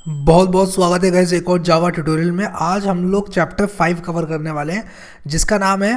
बहुत बहुत स्वागत है गाइस एक और जावा ट्यूटोरियल में। आज हम लोग चैप्टर 5 कवर करने वाले हैं जिसका नाम है,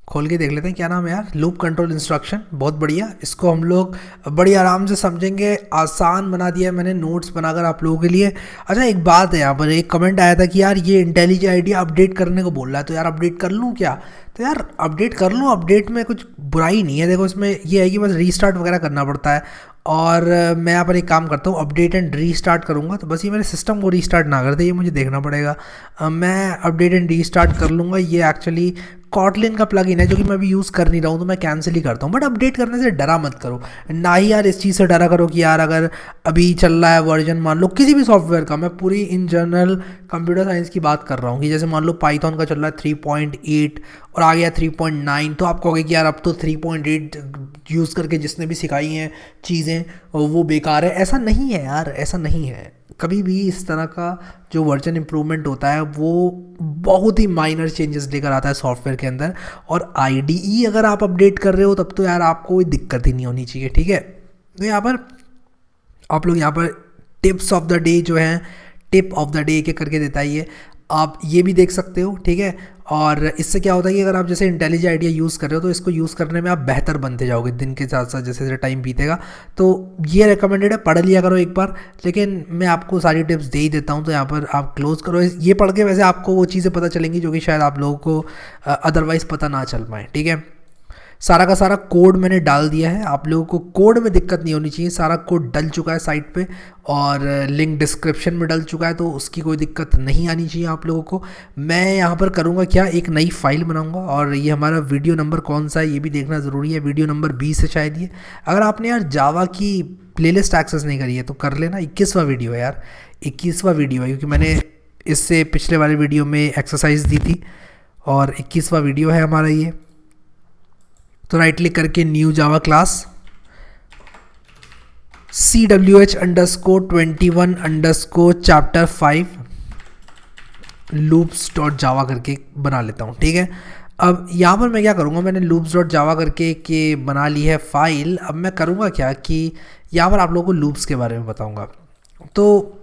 खोल के देख लेते हैं क्या नाम है यार, लूप कंट्रोल इंस्ट्रक्शन। बहुत बढ़िया, इसको हम लोग बड़ी आराम से समझेंगे। आसान बना दिया है मैंने नोट्स बनाकर आप लोगों के लिए। अच्छा एक बात है, यहाँ पर एक कमेंट आया था कि यार ये इंटेलिज आइडिया अपडेट करने को बोल रहा है, तो यार अपडेट कर लूँ क्या? तो यार अपडेट कर लूँ, अपडेट में कुछ बुराई नहीं है। देखो इसमें ये है कि बस रीस्टार्ट वगैरह करना पड़ता है। और मैं यहाँ पर एक काम करता हूँ, अपडेट एंड रीस्टार्ट करूँगा तो बस ये मेरे सिस्टम को रीस्टार्ट ना कर दे, ये मुझे देखना पड़ेगा। मैं अपडेट एंड रीस्टार्ट कर लूँगा। ये एक्चुअली कॉटलिन का प्लगइन है जो कि मैं अभी यूज़ कर नहीं रहा हूँ, तो मैं कैंसिल ही करता हूँ। बट अपडेट करने से डरा मत करो, ना ही यार इस चीज़ से डरा करो कि यार अगर अभी चल रहा है वर्जन, मान लो किसी भी सॉफ्टवेयर का, मैं पूरी इन जनरल कंप्यूटर साइंस की बात कर रहा हूँ कि जैसे मान लो पाइथन का चल रहा है 3.8 और आ गया 3.9, तो आप कहोगे कि यार अब तो 3.8 यूज़ करके जिसने भी सिखाई हैं चीज़ें वो बेकार है। ऐसा नहीं है यार, ऐसा नहीं है। कभी भी इस तरह का जो वर्जन इम्प्रूवमेंट होता है वो बहुत ही माइनर चेंजेस लेकर आता है सॉफ्टवेयर के अंदर। और आईडीई अगर आप अपडेट कर रहे हो तब तो यार आपको कोई दिक्कत ही नहीं होनी चाहिए, ठीक है। तो यहाँ पर आप लोग यहाँ पर टिप्स ऑफ द डे जो हैं, टिप ऑफ द डे एक एक करके देता है ये, आप ये भी देख सकते हो, ठीक है। और इससे क्या होता है कि अगर आप जैसे इंटेलिजेंट आइडिया यूज़ कर रहे हो तो इसको यूज़ करने में आप बेहतर बनते जाओगे दिन के साथ साथ, जैसे जैसे टाइम बीतेगा। तो ये रिकमेंडेड है, पढ़ लिया करो एक बार, लेकिन मैं आपको सारी टिप्स दे ही देता हूँ। तो यहाँ पर आप क्लोज करो, ये पढ़ के वैसे आपको वो चीज़ें पता चलेंगी जो कि शायद आप लोगों को अदरवाइज़ पता ना चल पाए, ठीक है। सारा का सारा कोड मैंने डाल दिया है, आप लोगों को कोड में दिक्कत नहीं होनी चाहिए। सारा कोड डल चुका है साइट पे और लिंक डिस्क्रिप्शन में डल चुका है, तो उसकी कोई दिक्कत नहीं आनी चाहिए आप लोगों को। मैं यहाँ पर करूँगा क्या, एक नई फाइल बनाऊँगा और ये हमारा वीडियो नंबर कौन सा है ये भी देखना ज़रूरी है। वीडियो नंबर 20 है शायद ये। अगर आपने यार जावा की प्लेलिस्ट एक्सेस नहीं करी है तो कर लेना। 21वां वीडियो है यार, 21वां वीडियो है, क्योंकि मैंने इससे पिछले वाले वीडियो में एक्सरसाइज दी थी और 21वां वीडियो है हमारा ये। तो राइट क्लिक करके new Java class CWH_21_chapter 5 loops.java करके बना लेता हूँ, ठीक है। अब यहाँ पर मैं क्या करूँगा, मैंने loops.java करके के बना ली है फाइल। अब मैं करूँगा क्या कि यहाँ पर आप लोगों को लूप्स के बारे में बताऊँगा। तो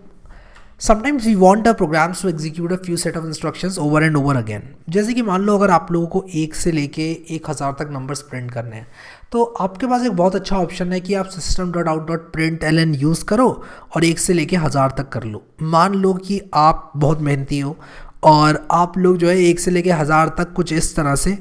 sometimes we want a programs to execute a few set of instructions over and over again. जैसे कि मान लो अगर आप लोगों को 1 से लेके 1000 तक नंबर्स प्रिंट करने हैं, तो आपके पास एक बहुत अच्छा ऑप्शन है कि आप system.out.println यूज़ करो और 1 से लेके 1000 तक कर लो। मान लो कि आप बहुत मेहनती हो और आप लोग जो है 1 से लेके 1000 तक कुछ इस तरह से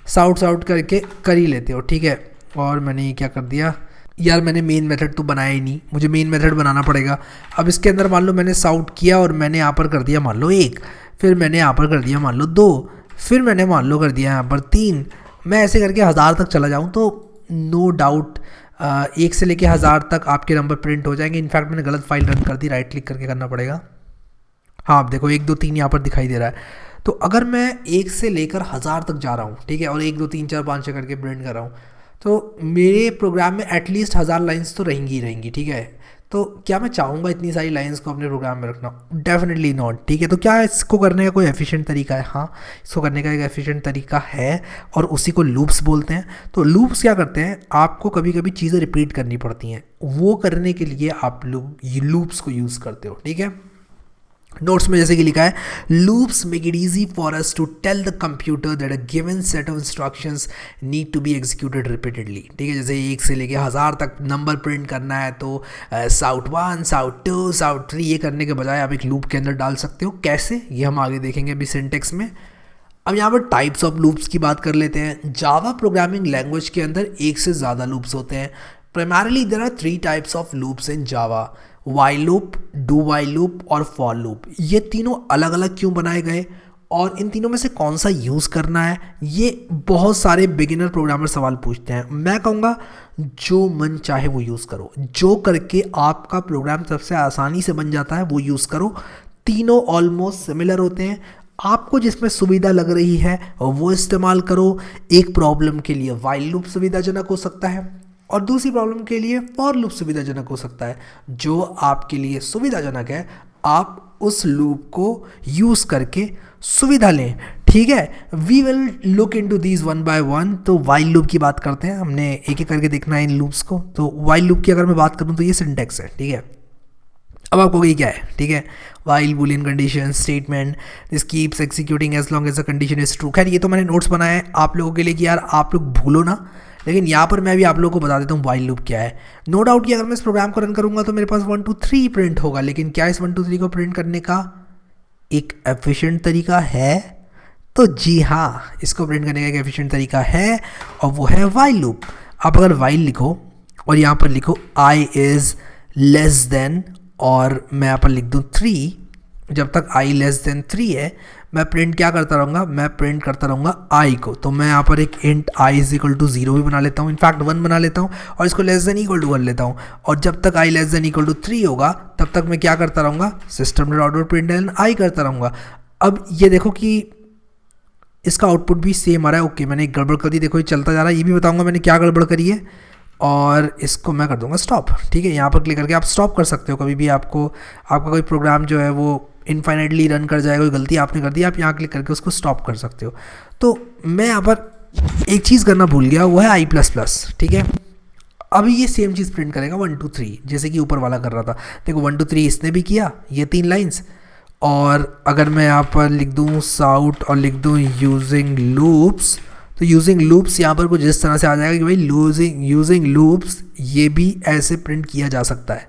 साउट करके कर ही लेते हो, ठीक है। और मैंने ये क्या कर दिया यार, मैंने मेन मेथड तो बनाया ही नहीं, मुझे मेन मेथड बनाना पड़ेगा। अब इसके अंदर मान लो मैंने साउट किया और मैंने यहाँ पर कर दिया मान लो 1, फिर मैंने यहाँ पर कर दिया मान लो 2, फिर मैंने मान लो कर दिया यहाँ पर 3। मैं ऐसे करके 1000 तक चला जाऊँ तो नो डाउट 1 से लेके 1000 तक आपके नंबर प्रिंट हो जाएंगे। इनफैक्ट मैंने गलत फाइल रन कर दी, राइट क्लिक करके करना पड़ेगा। हाँ आप देखो 1 2 3 यहाँ पर दिखाई दे रहा है। तो अगर मैं 1 से लेकर 1000 तक जा रहा हूँ, ठीक है, और 1 2 3 4 5 6 करके प्रिंट कर रहा हूँ, तो मेरे प्रोग्राम में एटलीस्ट 1000 लाइंस तो रहेंगी ही रहेंगी, ठीक है। तो क्या मैं चाहूँगा इतनी सारी लाइंस को अपने प्रोग्राम में रखना? डेफिनेटली नॉट, ठीक है। तो क्या इसको करने का कोई एफिशिएंट तरीका है? हाँ, इसको करने का एक एफिशिएंट तरीका है और उसी को लूप्स बोलते हैं। तो लूप्स क्या करते हैं, आपको कभी कभी चीज़ें रिपीट करनी पड़ती हैं, वो करने के लिए आप लूप्स को यूज़ करते हो, ठीक है। नोट्स में जैसे कि लिखा है, loops make it easy for us to tell the computer that a given set of instructions need to be executed repeatedly, ठीक है। जैसे 1 से लेके 1000 तक नंबर प्रिंट करना है तो साउट 1 साउट 2 साउट 3 ये करने के बजाय आप एक लूप के अंदर डाल सकते हो। कैसे, ये हम आगे देखेंगे अभी सिंटेक्स में। अब यहाँ पर टाइप्स ऑफ लूप्स की बात कर लेते हैं। जावा प्रोग्रामिंग लैंग्वेज के अंदर एक से ज़्यादा लूप्स होते हैं। Primarily there are 3 types of loops in Java, while loop, do while loop और फॉर लूप। ये तीनों अलग अलग क्यों बनाए गए और इन तीनों में से कौन सा यूज़ करना है, ये बहुत सारे बिगिनर प्रोग्रामर सवाल पूछते हैं। मैं कहूँगा जो मन चाहे वो यूज़ करो, जो करके आपका प्रोग्राम सबसे आसानी से बन जाता है वो यूज़ करो। तीनों ऑलमोस्ट सिमिलर होते हैं, आपको जिसमें सुविधा लग रही है वो इस्तेमाल करो। एक प्रॉब्लम के लिए वाइल लूप सुविधाजनक हो सकता है और दूसरी प्रॉब्लम के लिए फॉर लूप सुविधाजनक हो सकता है। जो आपके लिए सुविधाजनक है आप उस लूप को यूज़ करके सुविधा लें, ठीक है। We will look into these one by one. तो वाइल लूप की बात करते हैं, हमने एक एक करके देखना है इन लूप्स को। तो वाइल लूप की अगर मैं बात करूँ तो ये सिंटेक्स है, ठीक है। अब आपको ये क्या है, ठीक है, while Boolean condition statement this keeps executing as long as the condition is true. खैर ये तो मैंने नोट्स बनाया है आप लोगों के लिए कि यार आप लोग भूलो ना, लेकिन यहाँ पर मैं भी आप लोगों को बता देता हूँ वाइल लूप क्या है। नो डाउट कि अगर मैं इस प्रोग्राम को रन करूँगा तो मेरे पास 1 2 3 प्रिंट होगा, लेकिन क्या इस 1 2 3 को प्रिंट करने का एक एफिशिएंट तरीका है? तो जी हाँ, इसको प्रिंट करने का एक एफिशिएंट तरीका है और वो है वाइल लूप। आप अगर वाइल लिखो और यहाँ पर लिखो आई इज़ लेस देन, और मैं यहाँ पर लिख दूँ 3, जब तक आई लेस देन 3 है मैं प्रिंट क्या करता रहूँगा, मैं प्रिंट करता रहूँगा आई को। तो मैं यहाँ पर एक int i is equal to 0 भी बना लेता हूँ, इनफैक्ट 1 बना लेता हूँ और इसको लेस देन इक्वल टू कर लेता हूँ। और जब तक I less than equal to 3 होगा तब तक मैं क्या करता रहूँगा, system dot out print n I करता रहूँगा। अब ये देखो कि इसका आउटपुट भी सेम आ रहा है। ओके, मैंने एक गड़बड़ कर दी, देखो ये चलता जा रहा है, ये भी बताऊँगा मैंने क्या गड़बड़ करी है। और इसको मैं कर दूंगा स्टॉप, ठीक है। यहाँ पर क्लिक करके आप स्टॉप कर सकते हो कभी भी, आपका कोई प्रोग्राम जो है वो इनफाइनाइटली रन कर जाएगा, कोई गलती आपने कर दी, आप यहाँ क्लिक करके उसको स्टॉप कर सकते हो। तो मैं यहाँ पर एक चीज़ करना भूल गया, वो है आई प्लस प्लस, ठीक है। अभी ये सेम चीज़ प्रिंट करेगा 1 2 3 जैसे कि ऊपर वाला कर रहा था। देखो 1 2 3 इसने भी किया, ये 3 लाइन्स। और अगर मैं यहाँ पर लिख दूँ साउट और लिख दूँ यूजिंग लूप्स, तो यूजिंग लूप्स यहाँ पर कुछ इस तरह से आ जाएगा कि भाई यूजिंग लूप्स ये भी ऐसे प्रिंट किया जा सकता है,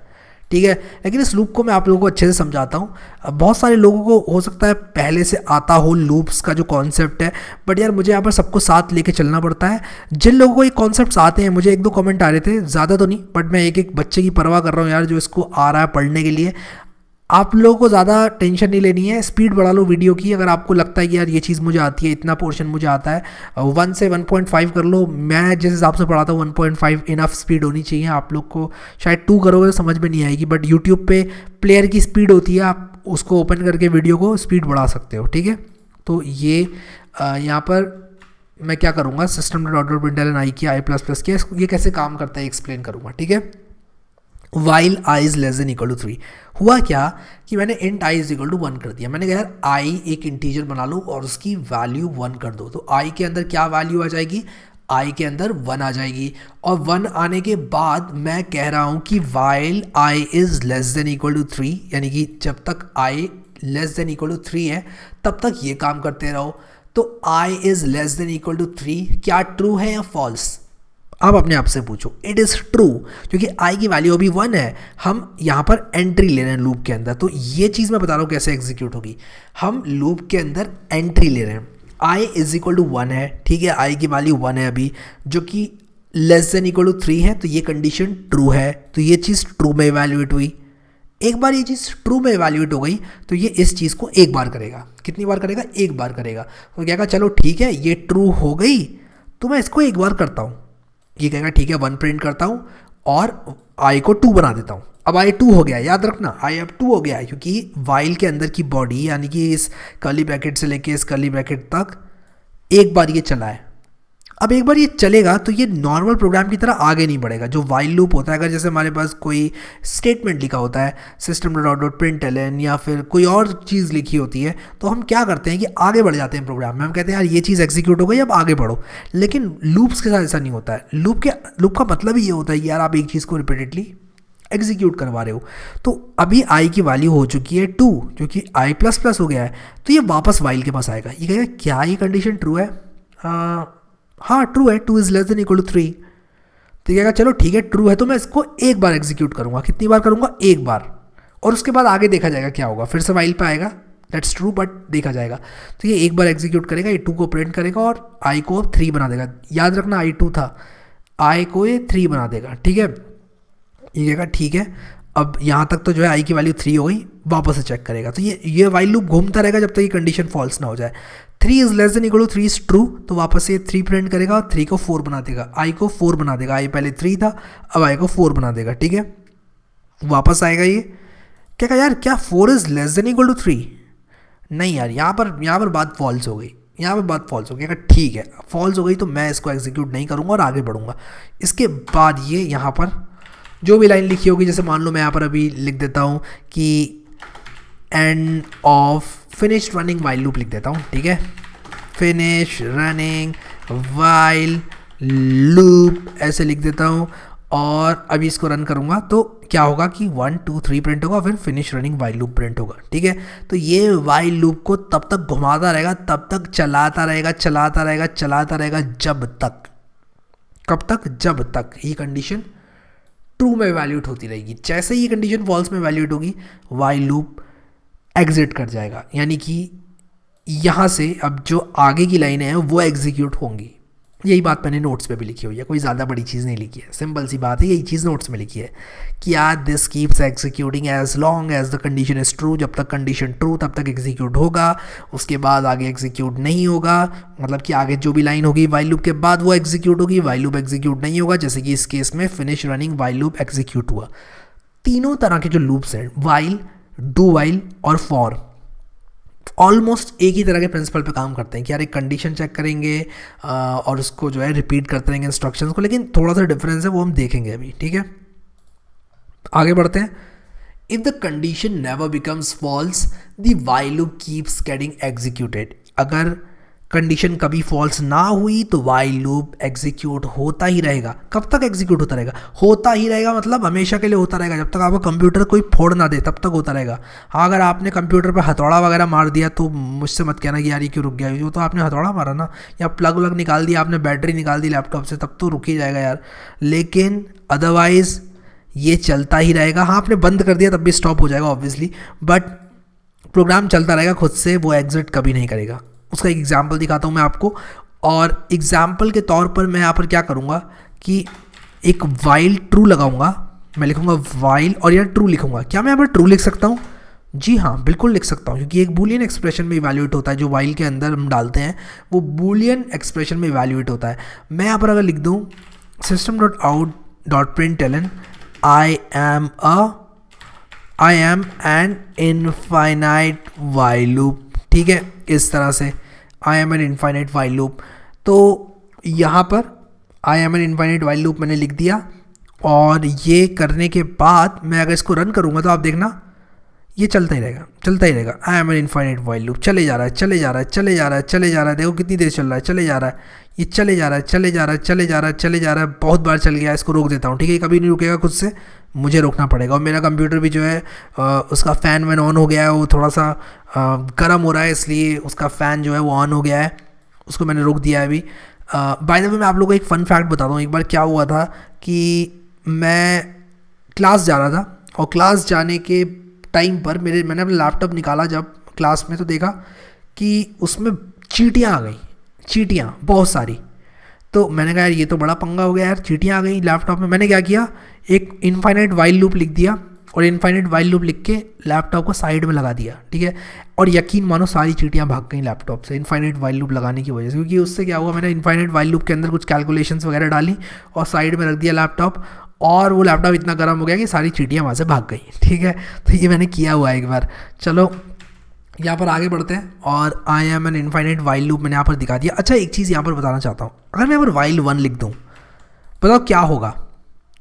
ठीक है। लेकिन इस लूप को मैं आप लोगों को अच्छे से समझाता हूँ। बहुत सारे लोगों को हो सकता है पहले से आता हो लूप्स का जो कॉन्सेप्ट है, बट यार मुझे यहाँ पर सबको साथ लेके चलना पड़ता है। जिन लोगों को ये कॉन्सेप्ट्स आते हैं, मुझे 1 2 कमेंट आ रहे थे, ज़्यादा तो नहीं, बट मैं एक बच्चे की परवाह कर रहा हूँ यार जो इसको आ रहा है पढ़ने के लिए। आप लोगों को ज़्यादा टेंशन नहीं लेनी है, स्पीड बढ़ा लो वीडियो की। अगर आपको लगता है कि यार ये चीज़ मुझे आती है, इतना पोर्शन मुझे आता है, 1 से 1.5 कर लो। मैं जिस हिसाब से पढ़ाता हूँ 1.5 इनफ स्पीड होनी चाहिए। आप लोग को शायद 2 करोगे तो समझ में नहीं आएगी, बट यूट्यूब पे प्लेयर की स्पीड होती है, आप उसको ओपन करके वीडियो को स्पीड बढ़ा सकते हो, ठीक है। तो ये यहाँ पर मैं क्या करूँगा, system dot out print n I किया, आई प्लस प्लस किया, ये कैसे काम करता है एक्सप्लेन करूँगा, ठीक है। While I is less than equal to 3 हुआ क्या कि मैंने int i is equal to 1 कर दिया। मैंने कहा यार आई एक इंटीजर बना लो और उसकी वैल्यू 1 कर दो। तो आई के अंदर क्या वैल्यू आ जाएगी, आई के अंदर 1 आ जाएगी। और 1 आने के बाद मैं कह रहा हूँ कि while I is less than equal to 3, यानी कि जब तक I less than equal to 3 है तब तक ये काम करते रहो। तो I is less than equal to 3 क्या ट्रू है या फॉल्स? आप अपने आप से पूछो। इट इज़ ट्रू, क्योंकि आई की वैल्यू अभी 1 है, हम यहाँ पर एंट्री ले रहे हैं लूप के अंदर। तो ये चीज़ मैं बता रहा हूँ कैसे एग्जीक्यूट होगी। हम लूप के अंदर एंट्री ले रहे हैं, आई इज इक्वल टू 1 है, ठीक है, आई की वैल्यू 1 है अभी, जो कि लेस देन इक्वल टू 3 है, तो ये कंडीशन ट्रू है। तो ये चीज़ ट्रू में इवैल्यूएट हुई। एक बार ये चीज़ ट्रू में इवैल्यूएट हो गई तो ये इस चीज़ को एक बार करेगा। कितनी बार करेगा? एक बार करेगा। तो क्या कहा, चलो ठीक है ये ट्रू हो गई तो मैं इसको एक बार करता हूँ। ये कहेगा ठीक है 1 प्रिंट करता हूँ और आई को 2 बना देता हूँ। अब आई 2 हो गया, याद रखना आई अब 2 हो गया है, क्योंकि वाइल के अंदर की बॉडी यानी कि इस कर्ली ब्रैकेट से लेके इस कर्ली ब्रैकेट तक एक बार ये चला है। अब एक बार ये चलेगा तो ये नॉर्मल प्रोग्राम की तरह आगे नहीं बढ़ेगा। जो वाइल लूप होता है, अगर जैसे हमारे पास कोई स्टेटमेंट लिखा होता है system dot dot println या फिर कोई और चीज़ लिखी होती है, तो हम क्या करते हैं कि आगे बढ़ जाते हैं प्रोग्राम में। हम कहते हैं यार ये चीज़ एग्जीक्यूट हो गई, अब आगे बढ़ो। लेकिन लूप्स के साथ ऐसा नहीं होता है। लूप का मतलब ही ये होता है कि यार आप एक चीज़ को रिपीटेडली एग्जीक्यूट करवा रहे हो। तो अभी आई की वैल्यू हो चुकी है 2, क्योंकि आई प्लस प्लस हो गया है, तो ये वापस वाइल के पास आएगा। ये कहेगा क्या ये कंडीशन ट्रू है? हाँ ट्रू है, 2 is less than equal to 3। तो कहेगा चलो ठीक है ट्रू है, तो मैं इसको एक बार एग्जीक्यूट करूँगा। कितनी बार करूँगा? एक बार। और उसके बाद आगे देखा जाएगा क्या होगा। फिर से वाइल पे आएगा, दैट्स ट्रू, बट देखा जाएगा। तो ये एक बार एग्जीक्यूट करेगा, ये 2 को प्रिंट करेगा और आई को अब 3 बना देगा। याद रखना आई 2 था, आई को ये 3 बना देगा, ठीक है। ये कहेगा ठीक है, अब यहाँ तक तो जो है आई की वैल्यू 3 हो गई, वापस से चेक करेगा। तो ये वाइल लूप घूमता रहेगा जब तक ये कंडीशन फॉल्स ना हो जाए। 3 is less than equal to 3 is true, तो वापस से 3 प्रिंट करेगा और 3 को 4 बना देगा, आई को 4 बना देगा। आई पहले 3 था, अब आई को 4 बना देगा, ठीक है। वापस आएगा ये, क्या कहा यार क्या 4 is less than equal to 3? नहीं यार, यहाँ पर बात फॉल्स हो गई, यहाँ पर बात फॉल्स हो गई। अगर ठीक है फॉल्स हो गई तो मैं इसको एग्जीक्यूट नहीं करूँगा और आगे बढ़ूँगा। इसके बाद ये यहाँ पर जो भी लाइन लिखी होगी, जैसे मान लो मैं यहाँ पर अभी लिख देता हूँ कि end of finish running while loop लिख देता हूँ, ठीक है। फिनिश रनिंग वाइल लूप ऐसे लिख देता हूँ और अभी इसको रन करूँगा तो क्या होगा कि 1 2 3 प्रिंट होगा, फिर finish running while loop print होगा। ठीक है, तो ये वाइल लूप को तब तक घुमाता रहेगा, तब तक चलाता रहेगा चलाता रहेगा चलाता रहेगा, जब तक, कब तक, जब तक ये कंडीशन ट्रू में वैल्यूट होती रहेगी। जैसे ही ये कंडीशन फॉल्स में वैल्यूट होगी वाइल लूप एग्जिट कर जाएगा, यानी कि यहाँ से अब जो आगे की लाइनें हैं वो एग्जीक्यूट होंगी। यही बात मैंने नोट्स पे भी लिखी हुई है, कोई ज़्यादा बड़ी चीज़ नहीं लिखी है, सिंपल सी बात है, यही चीज़ नोट्स में लिखी है कि यार this keeps executing as long as the condition is true, जब तक कंडीशन ट्रू तब तक एग्जीक्यूट होगा, उसके बाद आगे एग्जीक्यूट नहीं होगा, मतलब कि आगे जो भी लाइन होगी वाइल लूप के बाद वो एग्जीक्यूट होगी, वाइल लूप एग्जीक्यूट नहीं होगा, जैसे कि इस केस में finish running while loop execute हुआ। तीनों तरह के जो लूप्स हैं, वाइल, डू वाइल और फॉर, ऑलमोस्ट एक ही तरह के प्रिंसिपल पे काम करते हैं कि यार एक कंडीशन चेक करेंगे और उसको जो है रिपीट करते रहेंगे इंस्ट्रक्शंस को, लेकिन थोड़ा सा डिफरेंस है वो हम देखेंगे अभी। ठीक है, आगे बढ़ते हैं। If the condition never becomes false the while loop keeps getting executed. अगर कंडीशन कभी फॉल्स ना हुई तो वाइल लूप एग्जीक्यूट होता ही रहेगा। कब तक एग्जीक्यूट होता रहेगा? होता ही रहेगा, मतलब हमेशा के लिए होता रहेगा, जब तक आपका कंप्यूटर कोई फोड़ ना दे तब तक होता रहेगा। हाँ, अगर आपने कंप्यूटर पे हथौड़ा वगैरह मार दिया तो मुझसे मत कहना कि यार ये क्यों रुक गया, वो तो आपने हथौड़ा मारा ना, या प्लग व्लग निकाल दिया आपने, बैटरी निकाल दी लैपटॉप से, तब तो रुक ही जाएगा यार, लेकिन अदरवाइज़ ये चलता ही रहेगा। हाँ, आपने बंद कर दिया तब भी स्टॉप हो जाएगा ऑब्वियसली, बट प्रोग्राम चलता रहेगा खुद से, वो एग्जिट कभी नहीं करेगा। उसका एक एग्जाम्पल दिखाता हूँ मैं आपको, और एग्जाम्पल के तौर पर मैं यहाँ पर क्या करूँगा कि एक वाइल ट्रू लगाऊंगा, मैं लिखूँगा वाइल और यहाँ ट्रू लिखूँगा। क्या मैं यहाँ पर ट्रू लिख सकता हूँ? जी हाँ, बिल्कुल लिख सकता हूँ, क्योंकि एक बूलियन एक्सप्रेशन में इवैल्यूएट होता है, जो वाइल के अंदर हम डालते हैं वो बूलियन एक्सप्रेशन में इवैल्यूएट होता है। मैं यहाँ पर अगर लिख दूँ system.out.println I am an infinite while loop, ठीक है, इस तरह से I am an infinite while loop। तो यहाँ पर I am an infinite while loop मैंने लिख दिया, और ये करने के बाद मैं अगर इसको रन करूँगा तो आप देखना ये चलता ही रहेगा, चलता ही रहेगा। I am an infinite while loop चले जा रहा है, चले जा रहा है, चले जा रहा है, चले जा रहा है, देखो कितनी देर चल रहा है, चले जा रहा है, ये चले जा रहा है, चले जा रहा है, चले जा रहा है, चले जा रहा है, बहुत बार चल गया। इसको रोक देता हूँ, ठीक है, कभी नहीं रुकेगा खुद से, मुझे रोकना पड़ेगा। और मेरा कंप्यूटर भी जो है उसका फ़ैन वैन ऑन हो गया है, वो थोड़ा सा गर्म हो रहा है, इसलिए उसका फ़ैन जो है वो ऑन हो गया है, उसको मैंने रोक दिया है अभी। बाय द वे मैं आप लोगों को एक फ़न फैक्ट बताता हूँ। एक बार क्या हुआ था कि मैं क्लास जा रहा था, और क्लास जाने के टाइम पर मैंने अपना लैपटॉप निकाला जब क्लास में, तो देखा कि उसमें चींटियाँ आ गई, चींटियाँ बहुत सारी। तो मैंने कहा यार ये तो बड़ा पंगा हो गया यार, चींटियाँ आ गई लैपटॉप में। मैंने क्या किया, एक इनफाइनाइट वाइल लूप लिख दिया, और इनफाइनाइट वाइल लूप लिख के लैपटॉप को साइड में लगा दिया, ठीक है, और यकीन मानो सारी चींटियाँ भाग गई लैपटॉप से इनफाइनाइट वाइल लूप लगाने की वजह से। क्योंकि उससे क्या हुआ, मैंने इनफाइनाइट वाइल लूप के अंदर कुछ कैलकुलेशंस वगैरह डाली और साइड में रख दिया लैपटॉप, और वो लैपटॉप इतना गर्म हो गया कि सारी चींटियाँ वहाँ से भाग गई, ठीक है। तो ये मैंने किया हुआ है एक बार। चलो यहाँ पर आगे बढ़ते हैं, और I am an infinite while loop मैंने यहाँ पर दिखा दिया। अच्छा, एक चीज़ यहाँ पर बताना चाहता हूँ, अगर मैं यहाँ पर वाइल 1 लिख दूँ, बताओ क्या होगा,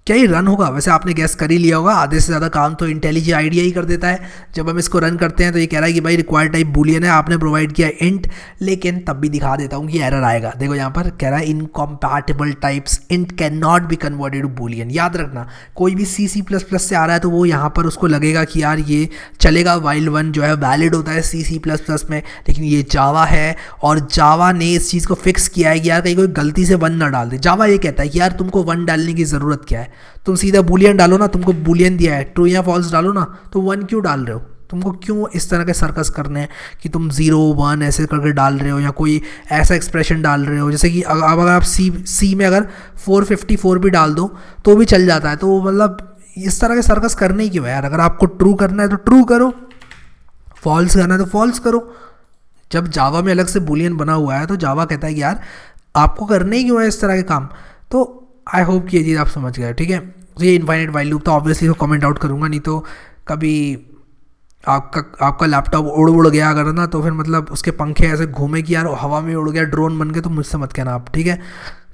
क्या ये रन होगा? वैसे आपने गैस कर ही लिया होगा, आधे से ज़्यादा काम तो इंटेलिजेंट आइडिया ही कर देता है। जब हम इसको रन करते हैं तो ये कह रहा है कि भाई रिक्वायर्ड टाइप बूलियन है, आपने प्रोवाइड किया इंट, लेकिन तब भी दिखा देता हूँ कि एरर आएगा। देखो यहाँ पर कह रहा है incompatible types int can not be converted to Boolean. याद रखना, कोई भी C++ से आ रहा है तो वो यहाँ पर उसको लगेगा कि यार ये चलेगा, वाइल 1 जो है वैलिड होता है C++ में, लेकिन ये जावा है, और जावा ने इस चीज़ को फिक्स किया है कि यार कहीं कोई गलती से 1 ना डाल दे। जावा ये कहता है कि यार तुमको 1 डालने की ज़रूरत क्या है, तुम सीधा बूलियन डालो ना, तुमको बूलियन दिया है, ट्रू या फॉल्स डालो ना, तो 1 क्यों डाल रहे हो? तुमको क्यों इस तरह के सर्कस करने हैं कि तुम 0 1 ऐसे करके डाल रहे हो, या कोई ऐसा एक्सप्रेशन डाल रहे हो, जैसे कि अब अगर आप सी में अगर 454 भी डाल दो तो भी चल जाता है। तो मतलब इस तरह के सर्कस करने ही क्यों है यार? अगर आपको ट्रू करना है तो ट्रू करो, फॉल्स करना है तो फॉल्स करो। जब जावा में अलग से बूलियन बना हुआ है तो जावा कहता है कि यार आपको करने ही क्यों है इस तरह के काम। तो आई होप कि ये चीज़ आप समझ गए, ठीक है। तो ये इनफाइनाइट वाइल लूप तो ऑब्वियसली तो कमेंट आउट करूँगा, नहीं तो कभी आपका लैपटॉप उड़ गया अगर ना, तो फिर मतलब उसके पंखे ऐसे घूमे कि यार हवा में उड़ गया, ड्रोन बन के, तो मुझसे मत कहना आप, ठीक है।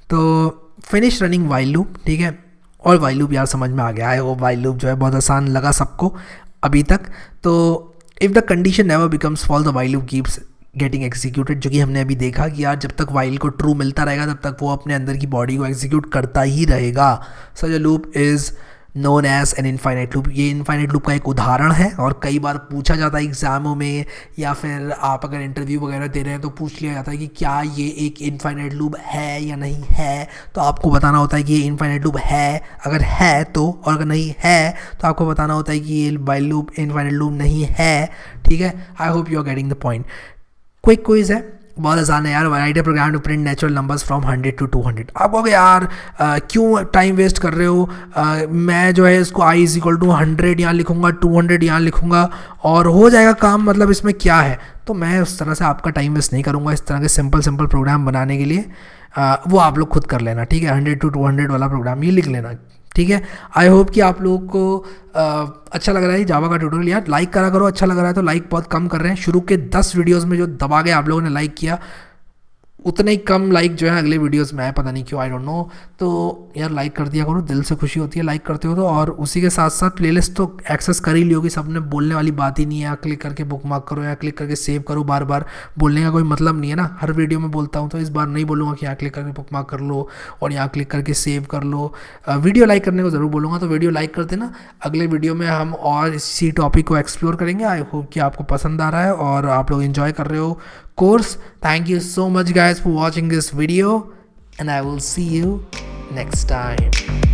तो फिनिश रनिंग वाइल लूप, ठीक है। और वाइल लूप यार समझ में आ गया है, वो वाइल लूप जो है बहुत आसान लगा सबको अभी तक। तो if the condition never becomes false the while loop keeps getting executed, जो कि हमने अभी देखा कि यार जब तक वाइल को ट्रू मिलता रहेगा तब तक वो अपने अंदर की बॉडी को एग्जीक्यूट करता ही रहेगा। Such a loop is known as an infinite loop. ये इनफाइनाइट लूप का एक उदाहरण है और कई बार पूछा जाता है एग्जामों में, या फिर आप अगर इंटरव्यू वगैरह दे रहे हैं तो पूछ लिया जाता है कि क्या ये एक इनफाइनाइट लूप है या नहीं है। तो आपको बताना होता है कि ये इनफाइनाइट लूप है, अगर है तो, और अगर नहीं है तो आपको बताना होता है कि ये वाइल लूप इनफाइनाइट लूप नहीं है। ठीक है, I hope you are getting the point. Quick quiz है, बहुत आसान है यार। Write a program to print natural numbers from 100 to 200। आप कहोगे यार क्यों टाइम वेस्ट कर रहे हो, मैं जो है इसको i इज इक्वल टू 100 यहाँ लिखूँगा, 200 यहाँ लिखूँगा और हो जाएगा काम, मतलब इसमें क्या है। तो मैं उस तरह से आपका टाइम वेस्ट नहीं करूँगा। इस तरह के सिंपल प्रोग्राम बनाने के लिए वो आप लोग खुद कर लेना, ठीक है। 100 to 200 वाला प्रोग्राम ये लिख लेना, ठीक है। आई होप कि आप लोगों को अच्छा लग रहा है जावा का ट्यूटोरियल। यार लाइक करा करो, अच्छा लग रहा है तो। लाइक बहुत कम कर रहे हैं, शुरू के 10 वीडियोस में जो दबा के आप लोगों ने लाइक किया उतने ही कम लाइक जो है अगले वीडियोस में आए, पता नहीं क्यों, आई डोंट नो। तो यार लाइक कर दिया करो, दिल से खुशी होती है लाइक करते हो तो। और उसी के साथ साथ प्लेलिस्ट तो एक्सेस कर ही लियोगी, सबने बोलने वाली बात ही नहीं है। यहाँ क्लिक करके बुक मार्क करो, यहाँ क्लिक करके सेव करो, बार बार बोलने का कोई मतलब नहीं है ना। हर वीडियो में बोलता हूँ तो इस बार नहीं बोलूँगा कि यहाँ क्लिक करके बुक मार्क कर लो और यहाँ क्लिक करके सेव कर लो। वीडियो लाइक करने को ज़रूर बोलूँगा, तो वीडियो लाइक कर देना। अगले वीडियो में हम और इसी टॉपिक को एक्सप्लोर करेंगे। आई होप कि आपको पसंद आ रहा है और आप लोग इन्जॉय कर रहे हो course. Thank you so much guys for watching this video and I will see you next time.